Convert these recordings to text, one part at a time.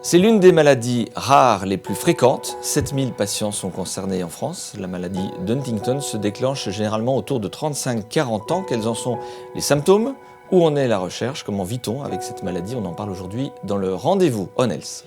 C'est l'une des maladies rares les plus fréquentes. 7000 patients sont concernés en France. La maladie d'Huntington se déclenche généralement autour de 35-40 ans. Quels en sont les symptômes? Où en est la recherche? Comment vit-on avec cette maladie? On en parle aujourd'hui dans le Rendez-vous On Health.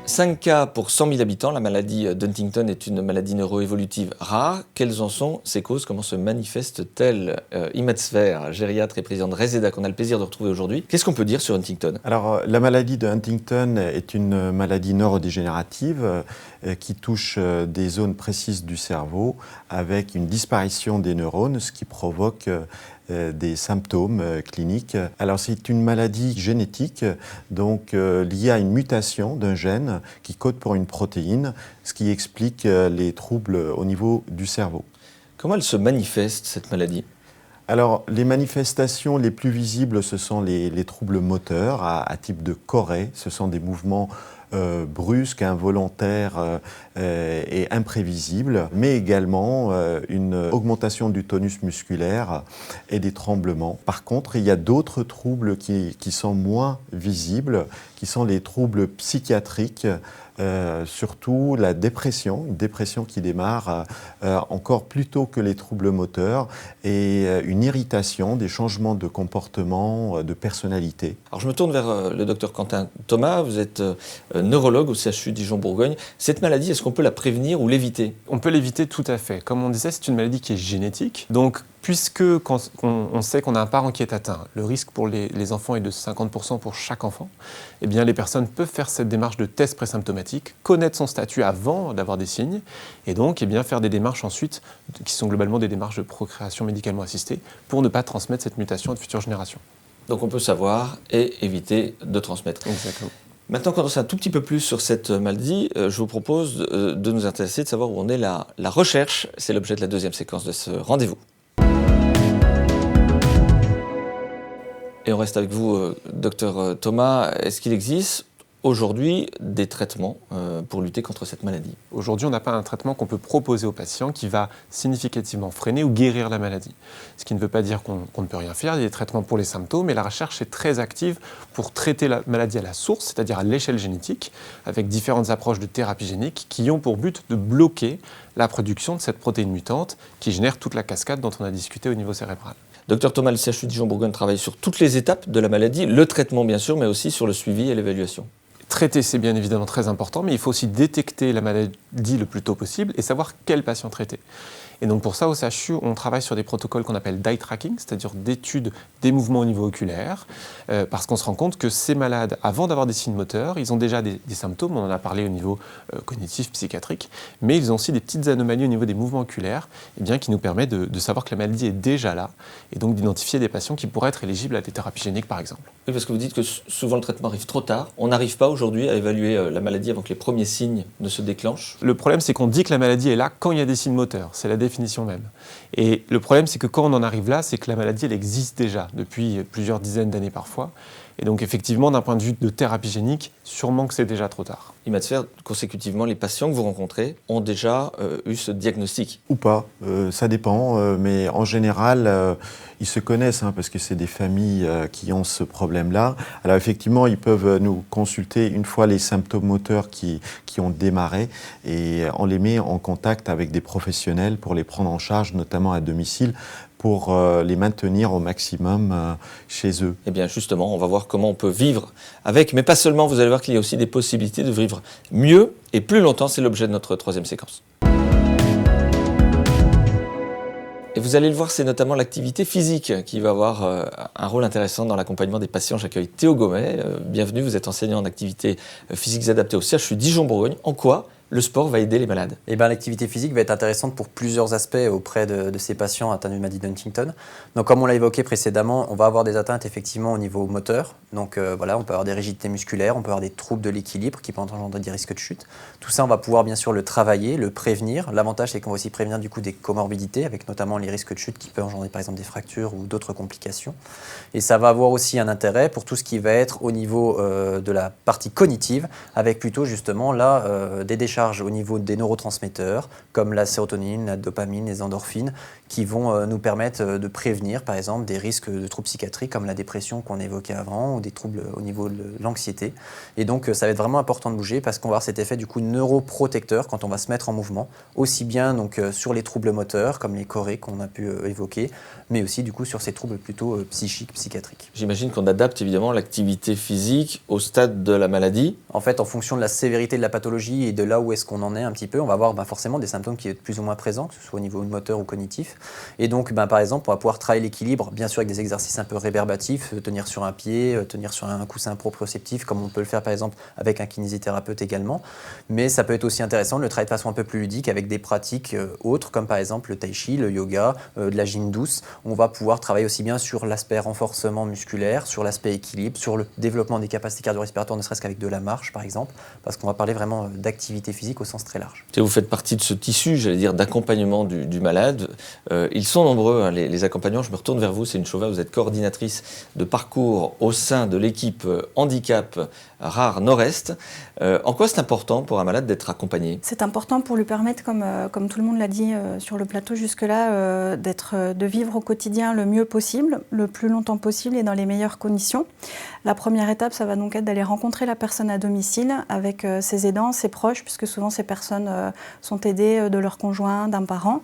5 cas pour 100 000 habitants. La maladie d'Huntington est une maladie neuroévolutive rare. Quelles en sont ses causes? Comment se manifeste-t-elle? Imad Sfer, gériatre et président de Reseda, qu'on a le plaisir de retrouver aujourd'hui. Qu'est-ce qu'on peut dire sur Huntington? Alors, la maladie de Huntington est une maladie neurodégénérative qui touche des zones précises du cerveau avec une disparition des neurones, ce qui provoque des symptômes cliniques. Alors c'est une maladie génétique, donc liée à une mutation d'un gène qui code pour une protéine, ce qui explique les troubles au niveau du cerveau. Comment elle se manifeste, cette maladie? Alors, les manifestations les plus visibles, ce sont les troubles moteurs à type de chorée. Ce sont des mouvements brusques, involontaires et imprévisibles, mais également une augmentation du tonus musculaire et des tremblements. Par contre, il y a d'autres troubles qui sont moins visibles, qui sont les troubles psychiatriques, surtout la dépression, une dépression qui démarre encore plus tôt que les troubles moteurs, et une irritation, des changements de comportement, de personnalité. Alors je me tourne vers le docteur Quentin Thomas, vous êtes neurologue au CHU Dijon-Bourgogne. Cette maladie, est-ce qu'on peut la prévenir ou l'éviter? On peut l'éviter tout à fait. Comme on disait, c'est une maladie qui est génétique. Donc, puisque quand on sait qu'on a un parent qui est atteint, le risque pour les enfants est de 50% pour chaque enfant, eh bien les personnes peuvent faire cette démarche de test présymptomatique, connaître son statut avant d'avoir des signes, et donc eh bien, faire des démarches ensuite, qui sont globalement des démarches de procréation médicalement assistée, pour ne pas transmettre cette mutation à de futures générations. Donc on peut savoir et éviter de transmettre. Exactement. Maintenant qu'on en sait un tout petit peu plus sur cette maladie, je vous propose de nous intéresser, de savoir où en est la recherche. C'est l'objet de la deuxième séquence de ce rendez-vous. Et on reste avec vous, docteur Thomas. Est-ce qu'il existe aujourd'hui des traitements pour lutter contre cette maladie? Aujourd'hui, on n'a pas un traitement qu'on peut proposer aux patients qui va significativement freiner ou guérir la maladie. Ce qui ne veut pas dire qu'on ne peut rien faire. Il y a des traitements pour les symptômes, et la recherche est très active pour traiter la maladie à la source, c'est-à-dire à l'échelle génétique, avec différentes approches de thérapie génique qui ont pour but de bloquer la production de cette protéine mutante qui génère toute la cascade dont on a discuté au niveau cérébral. Docteur Thomas, le CHU Dijon-Bourgogne travaille sur toutes les étapes de la maladie, le traitement bien sûr, mais aussi sur le suivi et l'évaluation. Traiter, c'est bien évidemment très important, mais il faut aussi détecter la maladie le plus tôt possible et savoir quel patient traiter. Et donc pour ça, au CHU, on travaille sur des protocoles qu'on appelle d'eye tracking, c'est-à-dire d'études des mouvements au niveau oculaire, parce qu'on se rend compte que ces malades, avant d'avoir des signes moteurs, ils ont déjà des symptômes, on en a parlé au niveau cognitif, psychiatrique, mais ils ont aussi des petites anomalies au niveau des mouvements oculaires, eh bien, qui nous permet de savoir que la maladie est déjà là, et donc d'identifier des patients qui pourraient être éligibles à des thérapies géniques, par exemple. Oui, parce que vous dites que souvent le traitement arrive trop tard. On n'arrive pas aujourd'hui à évaluer la maladie avant que les premiers signes ne se déclenchent. Le problème, c'est qu'on dit que la maladie est là quand il y a des signes moteurs. C'est la définition même. Et le problème, c'est que quand on en arrive là, c'est que la maladie, elle existe déjà depuis plusieurs dizaines d'années parfois. Et donc effectivement, d'un point de vue de thérapie génique, sûrement que c'est déjà trop tard. Imad Sfer, consécutivement, les patients que vous rencontrez ont déjà eu ce diagnostic? Ou pas, ça dépend, mais en général, ils se connaissent parce que c'est des familles qui ont ce problème-là. Alors effectivement, ils peuvent nous consulter une fois les symptômes moteurs qui ont démarré, et on les met en contact avec des professionnels pour les prendre en charge, notamment à domicile, pour les maintenir au maximum chez eux. Eh bien justement, on va voir comment on peut vivre avec, mais pas seulement, vous allez voir qu'il y a aussi des possibilités de vivre mieux et plus longtemps, c'est l'objet de notre troisième séquence. Et vous allez le voir, c'est notamment l'activité physique qui va avoir un rôle intéressant dans l'accompagnement des patients. J'accueille Théo Gomet, bienvenue, vous êtes enseignant en activités physiques adaptées au CHU Dijon-Bourgogne. En quoi le sport va aider les malades? Eh bien, l'activité physique va être intéressante pour plusieurs aspects auprès de ces patients atteints d'une maladie d'Huntington. Donc, comme on l'a évoqué précédemment, on va avoir des atteintes effectivement au niveau moteur. Donc voilà, on peut avoir des rigidités musculaires, on peut avoir des troubles de l'équilibre qui peuvent engendrer des risques de chute. Tout ça, on va pouvoir bien sûr le travailler, le prévenir. L'avantage, c'est qu'on va aussi prévenir du coup des comorbidités, avec notamment les risques de chute qui peuvent engendrer par exemple des fractures ou d'autres complications. Et ça va avoir aussi un intérêt pour tout ce qui va être au niveau de la partie cognitive, avec plutôt justement là des décharges décharge au niveau des neurotransmetteurs, comme la sérotonine, la dopamine, les endorphines, qui vont nous permettre de prévenir, par exemple, des risques de troubles psychiatriques comme la dépression qu'on évoquait avant ou des troubles au niveau de l'anxiété. Et donc, ça va être vraiment important de bouger parce qu'on va avoir cet effet du coup neuroprotecteur quand on va se mettre en mouvement, aussi bien donc sur les troubles moteurs comme les chorés qu'on a pu évoquer, mais aussi du coup sur ces troubles plutôt psychiques, psychiatriques. J'imagine qu'on adapte évidemment l'activité physique au stade de la maladie. En fait, en fonction de la sévérité de la pathologie et de là où est-ce qu'on en est un petit peu, on va avoir forcément des symptômes qui sont plus ou moins présents, que ce soit au niveau moteur ou cognitif. Et donc, par exemple, on va pouvoir travailler l'équilibre, bien sûr avec des exercices un peu rébarbatifs, tenir sur un pied, tenir sur un coussin proprioceptif, comme on peut le faire par exemple avec un kinésithérapeute également. Mais ça peut être aussi intéressant de le travailler de façon un peu plus ludique avec des pratiques autres, comme par exemple le tai chi, le yoga, de la gym douce. On va pouvoir travailler aussi bien sur l'aspect renforcement musculaire, sur l'aspect équilibre, sur le développement des capacités cardio-respiratoires, ne serait-ce qu'avec de la marche par exemple, parce qu'on va parler vraiment d'activité physique au sens très large. Et vous faites partie de ce tissu, j'allais dire, d'accompagnement du malade. Ils sont nombreux, hein, les accompagnants. Je me retourne vers vous, Céline Chauvin, vous êtes coordinatrice de parcours au sein de l'équipe handicap rare Nord-Est. En quoi c'est important pour un malade d'être accompagné ? C'est important pour lui permettre, comme tout le monde l'a dit sur le plateau jusque-là, de vivre au quotidien le mieux possible, le plus longtemps possible et dans les meilleures conditions. La première étape, ça va donc être d'aller rencontrer la personne à domicile avec ses aidants, ses proches, puisque souvent ces personnes sont aidées de leur conjoint, d'un parent,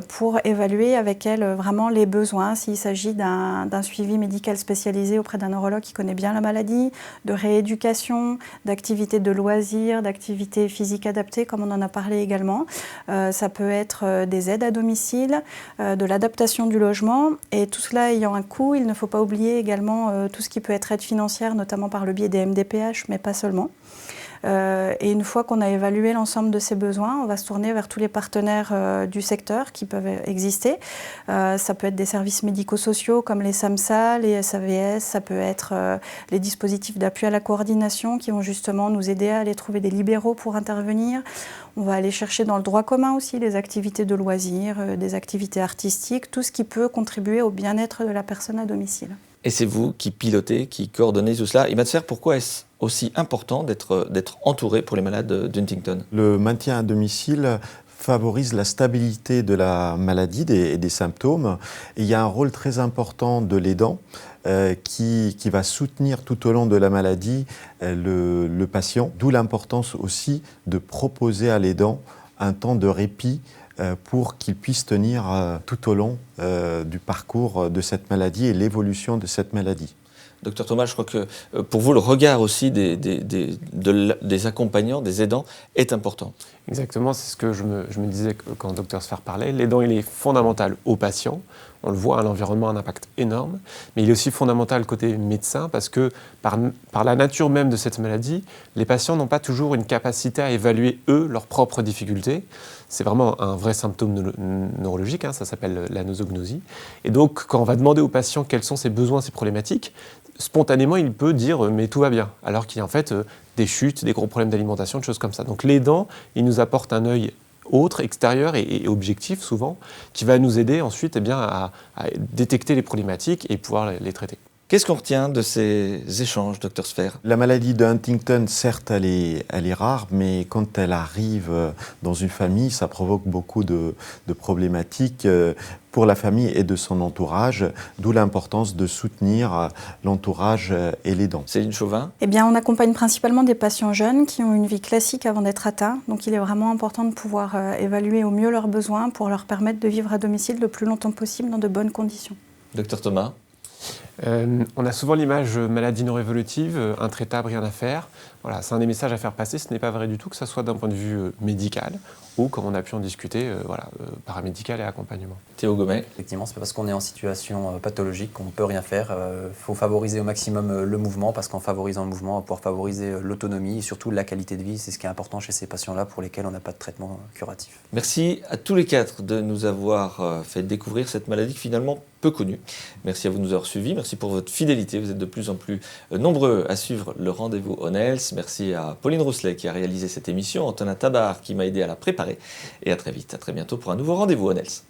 pour évaluer avec elle vraiment les besoins, s'il s'agit d'un suivi médical spécialisé auprès d'un neurologue qui connaît bien la maladie, de rééducation, d'activités de loisirs, d'activités physiques adaptées, comme on en a parlé également. Ça peut être des aides à domicile, de l'adaptation du logement, et tout cela ayant un coût, il ne faut pas oublier également tout ce qui peut être aide financière, notamment par le biais des MDPH, mais pas seulement. Et une fois qu'on a évalué l'ensemble de ces besoins, on va se tourner vers tous les partenaires du secteur qui peuvent exister. Ça peut être des services médico-sociaux comme les SAMSA, les SAVS, ça peut être les dispositifs d'appui à la coordination qui vont justement nous aider à aller trouver des libéraux pour intervenir. On va aller chercher dans le droit commun aussi des activités de loisirs, des activités artistiques, tout ce qui peut contribuer au bien-être de la personne à domicile. Et c'est vous qui pilotez, qui coordonnez tout cela. Imadsfer, pourquoi est-ce aussi important d'être entouré pour les malades d'Huntington ? Le maintien à domicile favorise la stabilité de la maladie et des symptômes. Et il y a un rôle très important de l'aidant qui va soutenir tout au long de la maladie le patient, d'où l'importance aussi de proposer à l'aidant un temps de répit pour qu'il puisse tenir tout au long du parcours de cette maladie et l'évolution de cette maladie. Docteur Thomas, je crois que pour vous, le regard aussi des accompagnants, des aidants, est important. Exactement, c'est ce que je me disais quand Dr Sfer parlait. L'aidant, il est fondamental au patient. On le voit, l'environnement a un impact énorme. Mais il est aussi fondamental côté médecin parce que par la nature même de cette maladie, les patients n'ont pas toujours une capacité à évaluer, eux, leurs propres difficultés. C'est vraiment un vrai symptôme neurologique, ça s'appelle la nosognosie. Et donc, quand on va demander au patient quels sont ses besoins, ses problématiques, spontanément, il peut dire « mais tout va bien », alors qu'il y a en fait des chutes, des gros problèmes d'alimentation, des choses comme ça. Donc l'aidant, il nous apporte un œil autre, extérieur et objectif souvent, qui va nous aider ensuite à détecter les problématiques et pouvoir les traiter. Qu'est-ce qu'on retient de ces échanges, Dr Sfer ? La maladie de Huntington, certes, elle est rare, mais quand elle arrive dans une famille, ça provoque beaucoup de problématiques pour la famille et de son entourage, d'où l'importance de soutenir l'entourage et l'aidant. Céline Chauvin ? Eh bien, on accompagne principalement des patients jeunes qui ont une vie classique avant d'être atteints. Donc, il est vraiment important de pouvoir évaluer au mieux leurs besoins pour leur permettre de vivre à domicile le plus longtemps possible dans de bonnes conditions. Docteur Thomas ? On a souvent l'image maladie non évolutive, intraitable, rien à faire. Voilà, c'est un des messages à faire passer. Ce n'est pas vrai du tout, que ce soit d'un point de vue médical ou, comme on a pu en discuter, paramédical et accompagnement. Théo Gomet ? Effectivement, c'est pas parce qu'on est en situation pathologique qu'on ne peut rien faire. Il faut favoriser au maximum le mouvement parce qu'en favorisant le mouvement, on va pouvoir favoriser l'autonomie et surtout la qualité de vie. C'est ce qui est important chez ces patients-là pour lesquels on n'a pas de traitement curatif. Merci à tous les quatre de nous avoir fait découvrir cette maladie finalement peu connue. Merci à vous de nous avoir suivis. Merci pour votre fidélité. Vous êtes de plus en plus nombreux à suivre le rendez-vous ONELS. Merci à Pauline Rousselet qui a réalisé cette émission, Antonin Tabar qui m'a aidé à la préparer. Et à très vite, à très bientôt pour un nouveau rendez-vous ONELS.